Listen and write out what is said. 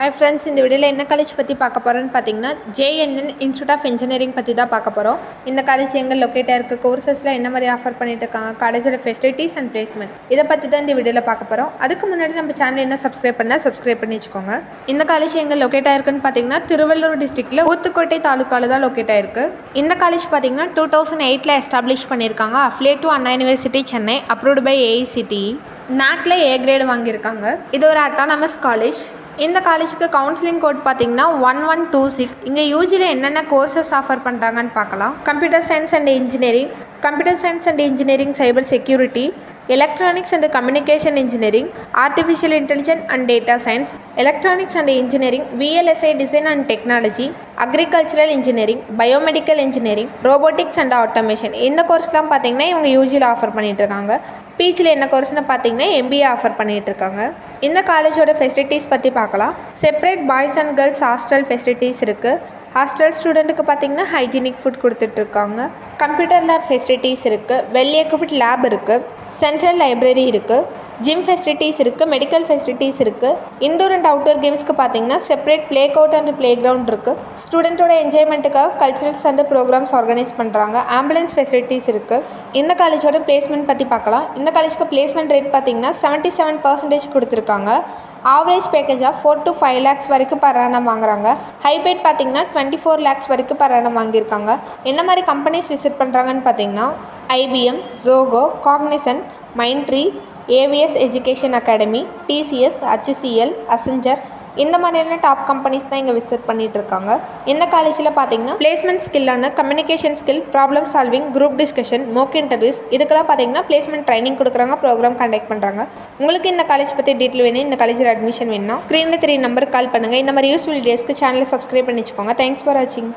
Hi friends, இந்த வீடியோவில் என்ன காலேஜ் பற்றி பார்க்க போகிறோன்னு பார்த்தீங்கன்னா ஜேஎன்என் இன்ஸ்டியூட் ஆஃப் இன்ஜினியரிங் பற்றி தான் பார்க்க போகிறோம். இந்த காலேஜ் எங்கே லொக்கேட்டாக இருக்குது, கோர்சஸில் என்ன மாதிரி ஆஃபர் பண்ணிட்டு இருக்காங்க, காலேஜோட ஃபெசிலிட்டிஸ் அண்ட் பிளேஸ்மெண்ட் இதை பற்றி தான் இந்த வீடியோவில் பார்க்க போகிறோம். அதுக்கு முன்னாடி நம்ம சேனல் என்ன சப்ஸ்கிரைப் பண்ணி வச்சுக்கோங்க. இந்த காலேஜ் எங்கே லொக்கேட்டாக இருக்குன்னு பார்த்தீங்கன்னா திருவள்ளூர் டிஸ்ட்ரிக்ட்டில் ஊத்துக்கோட்டை தாலுக்காவில் தான் லொக்கேட்டாக இருக்குது. இந்த காலேஜ் பார்த்தீங்கன்னா 2008 எஸ்டாப்ளிஷ் பண்ணியிருக்காங்க. Affiliate to Anna university Chennai, approved by AICTE. நாக்ல ஏ கிரேடு வாங்கியிருக்காங்க. இது ஒரு அட்டானமஸ் காலேஜ். இந்த காலேஜுக்கு கவுன்சிலிங் கோட் பார்த்தீங்கன்னா 1126. இங்கே யூஜியில் என்னென்ன கோர்சஸ் ஆஃபர் பண்ணுறாங்கன்னு பார்க்கலாம். Computer science and engineering, cyber security, electronics and communication engineering, artificial intelligence and data science, electronics and engineering, VLSI design and technology, agricultural engineering, biomedical engineering, robotics and automation. இந்த கோர்ஸ்லாம் பார்த்தீங்கன்னா இவங்க யூஜியில் offer பண்ணிகிட்டு இருக்காங்க. பிஜியில் என்ன கோர்ஸ்னு பார்த்தீங்கன்னா எம்பிஏ ஆஃபர் பண்ணிகிட்டு இருக்காங்க. இந்த காலேஜோட ஃபெசிலிட்டிஸ் பற்றி பார்க்கலாம். Separate boys and girls hostel facilities இருக்குது. ஹாஸ்டல் ஸ்டூடெண்ட்டுக்கு பார்த்தீங்கன்னா ஹைஜீனிக் ஃபுட் கொடுத்துட்ருக்காங்க. கம்ப்யூட்டர் லேப் ஃபெசிலிட்டிஸ் இருக்குது. வெல் எக்யூப்ட் லேப் இருக்குது. சென்ட்ரல் லைப்ரரி இருக்குது. ஜிம் ஃபெசிலிட்டிஸ் இருக்குது. மெடிக்கல் ஃபெசிலிட்டிஸ் இருக்குது. இன்டோர் அண்ட் அவுட்டோர் கேம்ஸ்க்கு பார்த்தீங்கன்னா separate play court and play ground இருக்குது. ஸ்டூடெண்ட்டோட என்ஜாய்மெண்ட்டுக்காக கல்ச்சுரல்ஸ் அண்ட் ப்ரோக்ராம்ஸ் ஆர்கனைஸ் பண்ணுறாங்க. ஆம்புலன்ஸ் ஃபெசிலிட்டிஸ் இருக்குது. இந்த காலேஜோட பிளேஸ்மெண்ட் பற்றி பார்க்கலாம். இந்த காலேஜுக்கு பிளேஸ்மெண்ட் ரேட் பார்த்தீங்கன்னா 77% கொடுத்துருக்காங்க. ஆவரேஜ் பேக்கேஜாக 4 to 5 lakhs வரைக்கும் per annum வாங்குறாங்க. ஹைபேட் பார்த்தீங்கன்னா 24 lakhs வரைக்கும் per annum வாங்கியிருக்காங்க. என்ன மாதிரி கம்பெனிஸ் விசிட் பண்ணுறாங்கன்னு பார்த்தீங்கன்னா IBM, Zoho, Cognizant, Mindtree, AVS education academy, TCS, HCL, Accenture, இந்த மாதிரியான டாப் கம்பெனிஸ் தான் இங்கே விசிட் பண்ணிட்டு இருக்காங்க. இந்த காலேஜில் பார்த்தீங்கன்னா பிளேஸ்மெண்ட் ஸ்கில்லான communication skill, problem solving, group discussion, mock interviews இதுக்கெல்லாம் பார்த்தீங்கன்னா பிளேஸ்மெண்ட் ட்ரைனிங் கொடுக்குறாங்க, ப்ரோக்ராம் கண்டக்ட் பண்ணுறாங்க. உங்களுக்கு இந்த காலேஜ் பற்றி டீட்டெயில் வேணும், இந்த காலேஜில் அட்மிஷன் வேணும்னா ஸ்க்ரீனில் 3 நம்பருக்கு கால் பண்ணுங்கள். இந்த மாதிரி யூஸ்ஃபுல் வீடியோஸ்க்கு சேனலை சப்ஸ்கிரைப் பண்ணி வச்சுக்கோங்க. தேங்க்ஸ் ஃபார் வாட்சிங்.